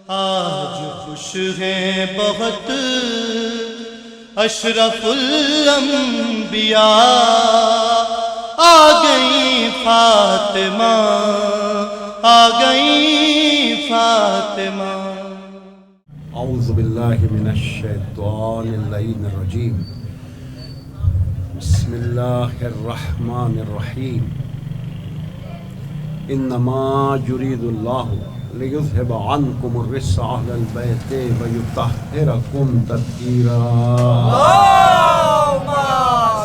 آج خوش ہیں بہت اشرف الانبیاء، آ گئی فاطمہ، آ گئی فاطمہ۔ اعوذ باللہ من الشیطان اللعین الرجیم، بسم اللہ الرحمن الرحیم۔ انما یرید اللہ لیذہب عنکم الرجس اہل البیت ویطہرکم تطہیرا۔ اللہم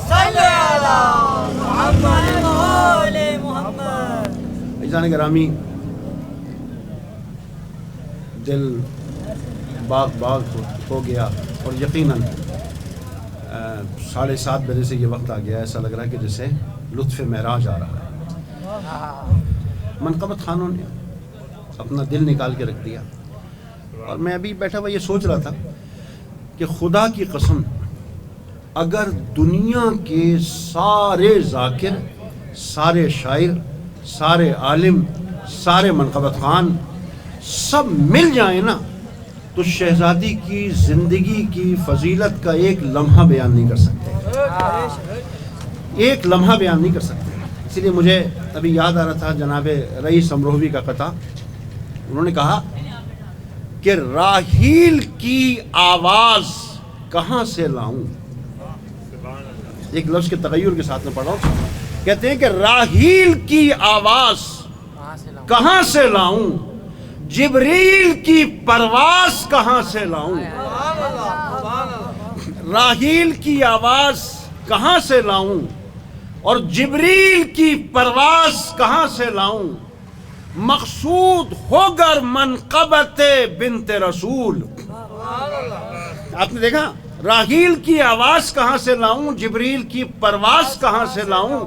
صلی علی محمد وآل محمد۔ عزیزان گرامی، دل باغ ہو گیا اور یقیناً 7:30 بجے سے یہ وقت آ گیا، ایسا لگ رہا ہے کہ جیسے لطف معراج آ رہا ہے۔ منقبت خانوں نے اپنا دل نکال کے رکھ دیا، اور میں ابھی بیٹھا ہوا یہ سوچ رہا تھا کہ خدا کی قسم، اگر دنیا کے سارے ذاکر، سارے شاعر، سارے عالم، سارے منقبت خان سب مل جائیں نا، تو شہزادی کی زندگی کی فضیلت کا ایک لمحہ بیان نہیں کر سکتے، ایک لمحہ بیان نہیں کر سکتے۔ اسی لیے مجھے ابھی یاد آ رہا تھا جناب رئیس امروہوی کا قطعہ۔ انہوں نے کہا کہ راحیل کی آواز کہاں سے لاؤں، ایک لفظ کے تغیر کے ساتھ میں پڑھا ہوں، کہتے ہیں کہ راحیل کی آواز کہاں سے لاؤں، جبریل کی پرواز کہاں سے لاؤں، راحیل کی آواز کہاں سے لاؤں اور جبریل کی پرواز کہاں سے لاؤں، مقصود ہوگر منقبت بنت رسول۔ آپ نے دیکھا، راحیل کی آواز کہاں سے لاؤں، جبریل کی پرواز کہاں سے لاؤں،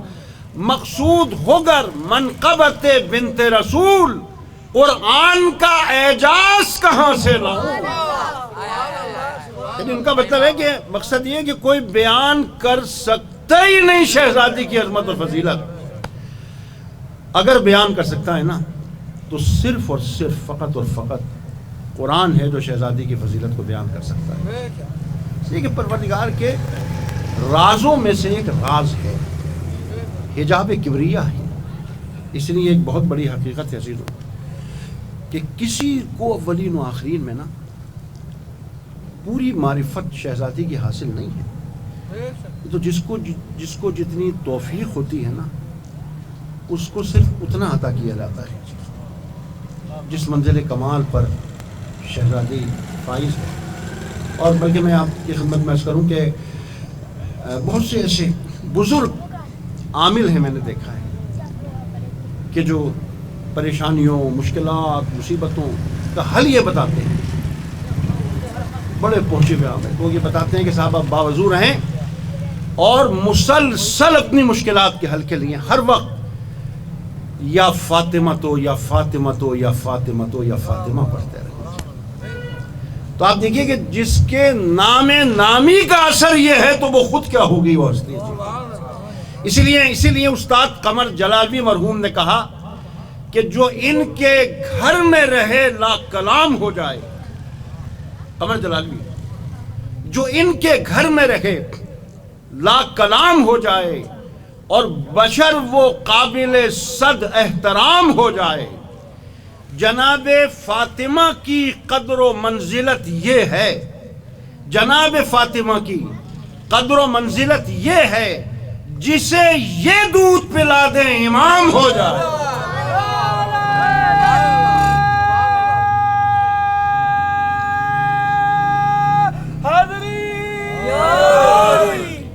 مقصود ہوگر منقبت بنت رسول، قرآن کا اعجاز کہاں سے لاؤں۔ یعنی ان کا مطلب ہے کہ مقصد یہ ہے کہ کوئی بیان کر سکتا ہی نہیں شہزادی کی عظمت اور فضیلت۔ اگر بیان کر سکتا ہے نا تو صرف اور صرف فقط اور فقط قرآن ہے جو شہزادی کی فضیلت کو بیان کر سکتا ہے۔ اس لیے کہ پروردگار کے رازوں میں سے ایک راز ہے، حجاب کبریہ ہے۔ اس لیے ایک بہت بڑی حقیقت ہے عزیزوں کہ کسی کو اولین و آخرین میں نا پوری معرفت شہزادی کی حاصل نہیں ہے، تو جس کو جتنی توفیق ہوتی ہے نا اس کو صرف اتنا عطا کیا جاتا ہے جس منزل کمال پر شہزادی فائز ہے۔ اور بلکہ میں آپ کی خدمت میں عرض کروں کہ بہت سے ایسے بزرگ عامل ہیں، میں نے دیکھا ہے کہ جو پریشانیوں، مشکلات، مصیبتوں کا حل یہ بتاتے ہیں، بڑے پہنچے ہوئے عامل، وہ یہ بتاتے ہیں کہ صاحب آپ باوضو رہیں اور مسلسل اپنی مشکلات کے حل کے لیے ہر وقت یا فاطمہ تو یا فاطمہ تو یا فاطمہ تو یا فاطمہ پڑھتے رہیں۔ تو آپ دیکھیے کہ جس کے نام نامی کا اثر یہ ہے تو وہ خود کیا ہوگی وہ ہستی۔ اسی لیے استاد قمر جلالی مرحوم نے کہا کہ جو ان کے گھر میں رہے لا کلام ہو جائے، قمر جلالی جو ان کے گھر میں رہے لا کلام ہو جائے اور بشر وہ قابل صد احترام ہو جائے، جناب فاطمہ کی قدر و منزلت یہ ہے، جناب فاطمہ کی قدر و منزلت یہ ہے جسے یہ دودھ پلا دیں امام ہو جائے۔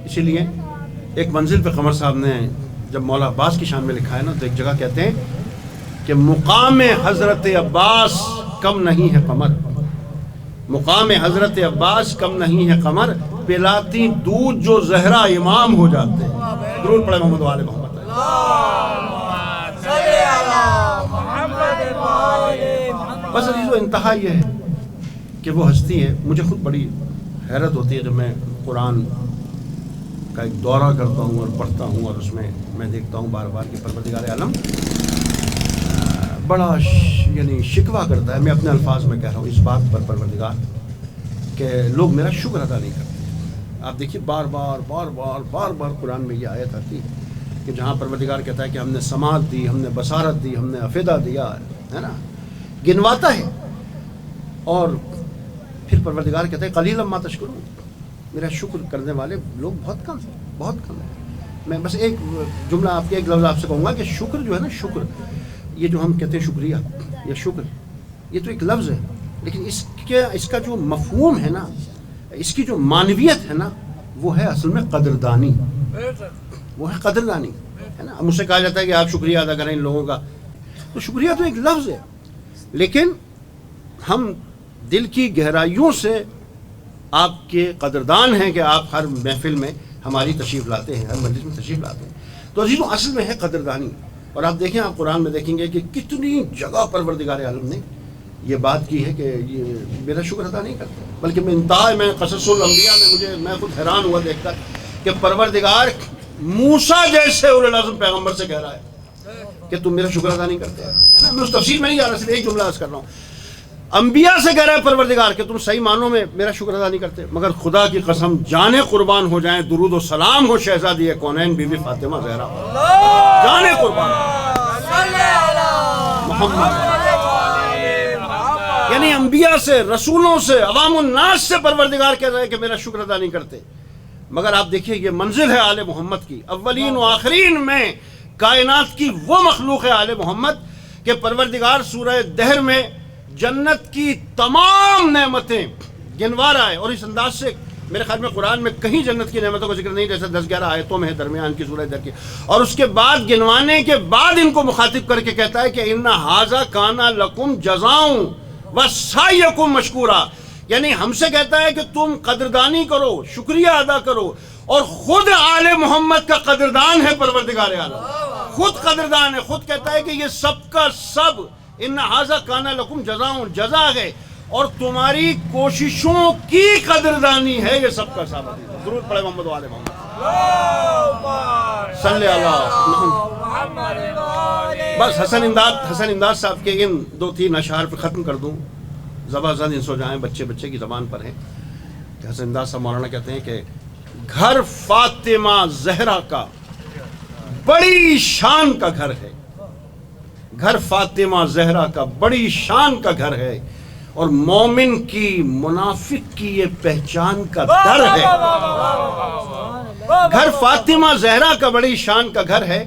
اسی لیے ایک منزل پہ قمر صاحب نے جب مولا عباس کی شان میں لکھا ہے نا تو ایک جگہ کہتے ہیں کہ مقام حضرت عباس کم نہیں ہے قمر، مقام حضرت عباس کم نہیں ہے قمر، پلاتی دودھ جو زہرا امام ہو جاتے ہیں۔ درود پڑھے محمد وآل محمد۔ بس عزیزو، انتہا یہ ہے کہ وہ ہستی ہے، مجھے خود بڑی حیرت ہوتی ہے جب میں قرآن کا ایک دورہ کرتا ہوں اور پڑھتا ہوں اور اس میں دیکھتا ہوں بار بار کہ پروردگار عالم بڑا یعنی شکوہ کرتا ہے، میں اپنے الفاظ میں کہہ رہا ہوں اس بات پر پروردگار کہ لوگ میرا شکر ادا نہیں کرتے۔ آپ دیکھیے بار بار قرآن میں یہ آیت آتی ہے کہ جہاں پروردگار کہتا ہے کہ ہم نے سماعت دی، ہم نے بصارت دی، ہم نے افیدہ دیا ہے نا، گنواتا ہے، اور پھر پروردگار کہتا ہے قلیلا ما تشکرون، میرا شکر کرنے والے لوگ بہت کم ہیں۔ میں بس ایک جملہ آپ کے ایک لفظ آپ سے کہوں گا کہ شکر جو ہے نا، شکر یہ جو ہم کہتے ہیں شکریہ یا شکر، یہ تو ایک لفظ ہے، لیکن اس کا جو مفہوم ہے نا، اس کی جو معنویت ہے نا، وہ ہے اصل میں قدردانی، وہ ہے قدردانی ہے نا۔ مجھ سے کہا جاتا ہے کہ آپ شکریہ ادا کریں ان لوگوں کا، تو شکریہ تو ایک لفظ ہے، لیکن ہم دل کی گہرائیوں سے آپ کے قدردان ہیں کہ آپ ہر محفل میں ہماری تشریف لاتے ہیں، ہر مجلس میں تشریف لاتے ہیں، تو عزیزوں اصل میں ہے قدردانی۔ اور آپ دیکھیں، آپ قرآن میں دیکھیں گے کہ کتنی جگہ پروردگار عالم نے یہ بات کی ہے کہ یہ میرا شکر ادا نہیں کرتے، بلکہ میں قصص الانبیاء میں میں خود حیران ہوا دیکھ کر کہ پروردگار موسیٰ جیسے اولو العزم پیغمبر سے کہہ رہا ہے کہ تم میرا شکر ادا نہیں کرتے، ہے نا۔ میں اس تفصیل میں نہیں جا رہا، صرف ایک جملہ عرض کر رہا ہوں، انبیاء سے کہہ رہا ہے پروردگار کہ تم صحیح معنوں میں میرا شکر ادا نہیں کرتے، مگر خدا کی قسم جانے قربان ہو جائیں، درود و سلام ہو شہزادی کونین بی بی فاطمہ زہرا، جانے قربان محمد، یعنی انبیاء سے، رسولوں سے، عوام الناس سے پروردگار کہہ رہا ہے کہ میرا شکر ادا نہیں کرتے، مگر آپ دیکھیے یہ منزل ہے آل محمد کی، اولین و آخرین میں کائنات کی وہ مخلوق ہے آل محمد کہ پروردگار سورہ دہر میں جنت کی تمام نعمتیں گنوا رہا ہے، اور اس انداز سے میرے خیال میں قرآن میں کہیں جنت کی نعمتوں کا ذکر نہیں، جیسے 10-11 آیتوں میں ہے درمیان کی سورہ دہر کی، اور اس کے بعد گنوانے کے بعد ان کو مخاطب کر کے کہتا ہے کہ ان ھذا کان لکم جزاء وسعیکم مشکورا، یعنی ہم سے کہتا ہے کہ تم قدردانی کرو، شکریہ ادا کرو، اور خود آل محمد کا قدردان ہے پروردگار عالم، خود قدردان ہے، خود کہتا ہے کہ یہ سب کا سب ان ھذا کان لکم جزاء، جزا ہے اور تمہاری کوششوں کی قدردانی ہے یہ سب کا سب۔ درود پڑھے محمد و آل محمد، صلی اللہ محمد۔ بس حسن امداد صاحب کے ان 2-3 اشعار پہ ختم کر دوں، زباں زد ان سو جائیں، بچے کی زبان پر ہیں کہ حسن امداد صاحب مولانا کہتے ہیں کہ گھر فاطمہ زہرا کا بڑی شان کا گھر ہے، گھر فاطمہ زہرا کا بڑی شان کا گھر ہے، اور مومن کی منافق کی یہ پہچان کا در ہے۔ گھر فاطمہ زہرا کا بڑی شان کا گھر ہے،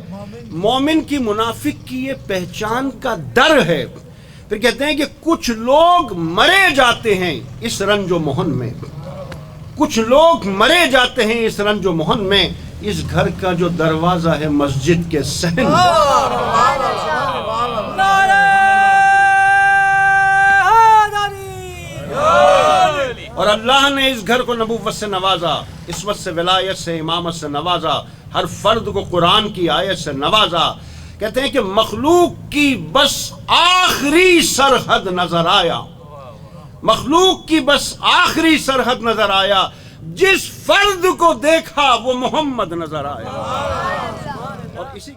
مومن کی منافق کی یہ پہچان کا در ہے۔ پھر کہتے ہیں کہ کچھ لوگ مرے جاتے ہیں اس رنج و محن میں، کچھ لوگ مرے جاتے ہیں اس رنج و محن میں، اس گھر کا جو دروازہ ہے مسجد کے صحن میں۔ اور اللہ نے اس گھر کو نبوت سے نوازا، عصمت سے، ولایت سے، امامت سے نوازا، ہر فرد کو قرآن کی آیت سے نوازا۔ کہتے ہیں کہ مخلوق کی بس آخری سرحد نظر آیا، مخلوق کی بس آخری سرحد نظر آیا، جس فرد کو دیکھا وہ محمد نظر آیا، اور اسی